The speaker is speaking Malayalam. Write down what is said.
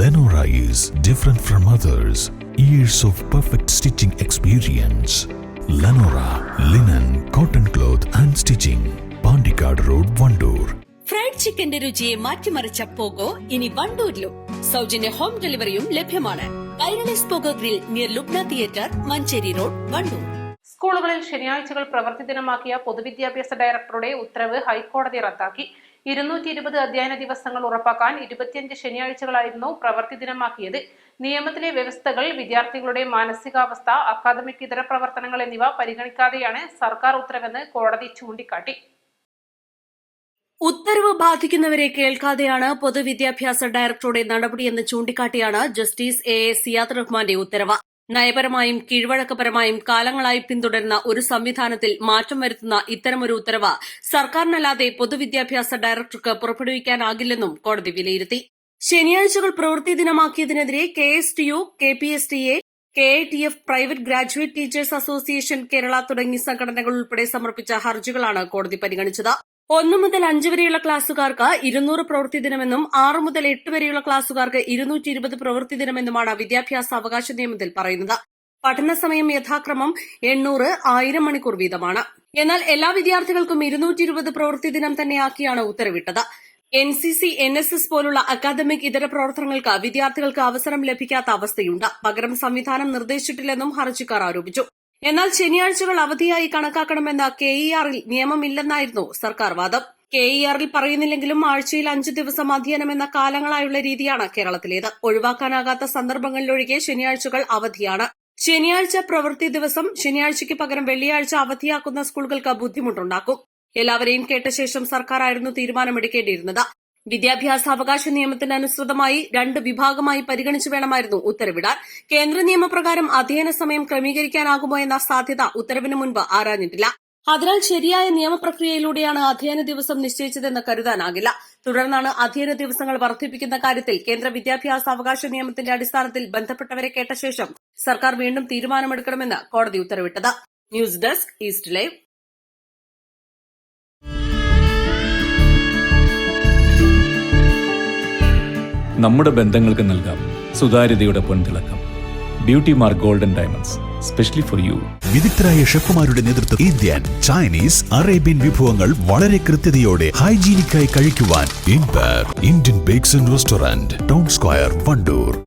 Lenora is different from others. Years of perfect stitching experience. Lenora linen, cotton cloth and stitching. Pandikad Road, Vandoor. Fried ചിക്കന്റെ രുചിയെ മാറ്റിമറിച്ച പോഗോ ഇനി വണ്ടൂരിലും. സൗജന്യ ഹോം ഡെലിവറിയും ലഭ്യമാണ്. Kairali's Pogo grill near Lubna theatre, Manjeri road, Wandoor. സ്കൂളുകളിൽ ശനിയാഴ്ചകൾ പ്രവൃത്തി ദിനമാക്കിയ പൊതുവിദ്യാഭ്യാസ ഡയറക്ടറുടെ ഉത്തരവ് ഹൈക്കോടതി റദ്ദാക്കി. 220 അധ്യയന ദിവസങ്ങൾ ഉറപ്പാക്കാൻ 25 ശനിയാഴ്ചകളായിരുന്നു പ്രവൃത്തി ദിനമാക്കിയത്. നിയമത്തിലെ വ്യവസ്ഥകൾ, വിദ്യാർത്ഥികളുടെ മാനസികാവസ്ഥ, അക്കാദമിക് ഇതര പ്രവർത്തനങ്ങൾ എന്നിവ പരിഗണിക്കാതെയാണ് സർക്കാർ ഉത്തരവെന്ന് കോടതി ചൂണ്ടിക്കാട്ടി. ഉത്തരവ് ബാധിക്കുന്നവരെ കേൾക്കാതെയാണ് പൊതുവിദ്യാഭ്യാസ ഡയറക്ടറുടെ നടപടിയെന്ന് ചൂണ്ടിക്കാട്ടിയാണ് ജസ്റ്റിസ് എ സിയാദ് റഹ്മാന്റെ ഉത്തരവ്. നയപരമായും കീഴ്വഴക്കപരമായും കാലങ്ങളായി പിന്തുടരുന്ന ഒരു സംവിധാനത്തിൽ മാറ്റം വരുത്തുന്ന ഇത്തരമൊരു ഉത്തരവ് സർക്കാരിനല്ലാതെ പൊതുവിദ്യാഭ്യാസ ഡയറക്ടർക്ക് പുറപ്പെടുവിക്കാനാകില്ലെന്നും കോടതി വിലയിരുത്തി. ശനിയാഴ്ചകൾ പ്രവൃത്തി ദിനമാക്കിയതിനെതിരെ KSTU, KPSTA, KITF, private graduate teachers association Kerala തുടങ്ങിയ സംഘടനകൾ ഉൾപ്പെടെ സമർപ്പിച്ച ഹർജികളാണ് കോടതി പരിഗണിച്ചത്. 1 മുതൽ 5 വരെയുള്ള ക്ലാസുകാർക്ക് 200 പ്രവൃത്തി ദിനമെന്നും 6 മുതൽ 8 വരെയുള്ള ക്ലാസുകാർക്ക് 220 പ്രവൃത്തി ദിനമെന്നുമാണ് വിദ്യാഭ്യാസ അവകാശ നിയമത്തിൽ പറയുന്നത്. പഠനസമയം യഥാക്രമം 800, 1000 മണിക്കൂർ വീതമാണ്. എന്നാൽ എല്ലാ വിദ്യാർത്ഥികൾക്കും 220 പ്രവൃത്തി ദിനം തന്നെയാക്കിയാണ് ഉത്തരവിട്ടത്. NCC, NSS പോലുള്ള അക്കാദമിക് ഇതര പ്രവർത്തനങ്ങൾക്ക് വിദ്യാർത്ഥികൾക്ക് അവസരം ലഭിക്കാത്ത അവസ്ഥയുണ്ട്. പകരം സംവിധാനം നിർദ്ദേശിച്ചിട്ടില്ലെന്നും ഹർജിക്കാർ ആരോപിച്ചു. എന്നാൽ ശനിയാഴ്ചകൾ അവധിയായി കണക്കാക്കണമെന്ന KER-ൽ നിയമമില്ലെന്നായിരുന്നു സർക്കാർ വാദം. KER-ൽ പറയുന്നില്ലെങ്കിലും ആഴ്ചയിൽ 5 ദിവസം അധ്യയനമെന്ന കാലങ്ങളായുള്ള രീതിയാണ് കേരളത്തിലേത്. ഒഴിവാക്കാനാകാത്ത സന്ദർഭങ്ങളിലൊഴികെ ശനിയാഴ്ചകൾ അവധിയാണ്. ശനിയാഴ്ച പ്രവൃത്തി ദിവസം ശനിയാഴ്ചയ്ക്ക് പകരം വെള്ളിയാഴ്ച അവധിയാക്കുന്ന സ്കൂളുകൾക്ക് ബുദ്ധിമുട്ടുണ്ടാക്കും. എല്ലാവരെയും കേട്ട ശേഷം സർക്കാരായിരുന്നു തീരുമാനമെടുക്കേണ്ടിയിരുന്നത്. വിദ്യാഭ്യാസ അവകാശ നിയമത്തിനനുസൃതമായി 2 വിഭാഗമായി പരിഗണിച്ചു വേണമായിരുന്നു ഉത്തരവിടാൻ. കേന്ദ്ര നിയമപ്രകാരം അധ്യയന സമയം ക്രമീകരിക്കാനാകുമോ എന്ന സാധ്യത ഉത്തരവിന് മുൻപ് ആരാഞ്ഞിട്ടില്ല. അതിനാൽ ശരിയായ നിയമപ്രക്രിയയിലൂടെയാണ് അധ്യയന ദിവസം നിശ്ചയിച്ചതെന്ന് കരുതാനാകില്ല. തുടർന്നാണ് അധ്യയന ദിവസങ്ങൾ വർദ്ധിപ്പിക്കുന്ന കാര്യത്തിൽ കേന്ദ്ര വിദ്യാഭ്യാസ അവകാശ നിയമത്തിന്റെ അടിസ്ഥാനത്തിൽ ബന്ധപ്പെട്ടവരെ കേട്ട ശേഷം സർക്കാർ വീണ്ടും തീരുമാനമെടുക്കണമെന്ന് കോടതി ഉത്തരവിട്ടത്. News desk, East Live. നമ്മുടെ ബന്ധങ്ങൾക്ക് നൽകാം സുതാര്യതയുടെ പൊൻതിളക്കം. Beauty mark golden diamonds, specially for you. വിദഗ്ധരായ ഷെഫുമാരുടെ നേതൃത്വത്തിൽ ഇന്ത്യൻ, ചൈനീസ്, അറേബ്യൻ വിഭവങ്ങൾ വളരെ കൃത്യതയോടെ ഹൈജീനിക്കായി കഴിക്കുവാൻ Indian bakes and restaurant, town square, Wandoor.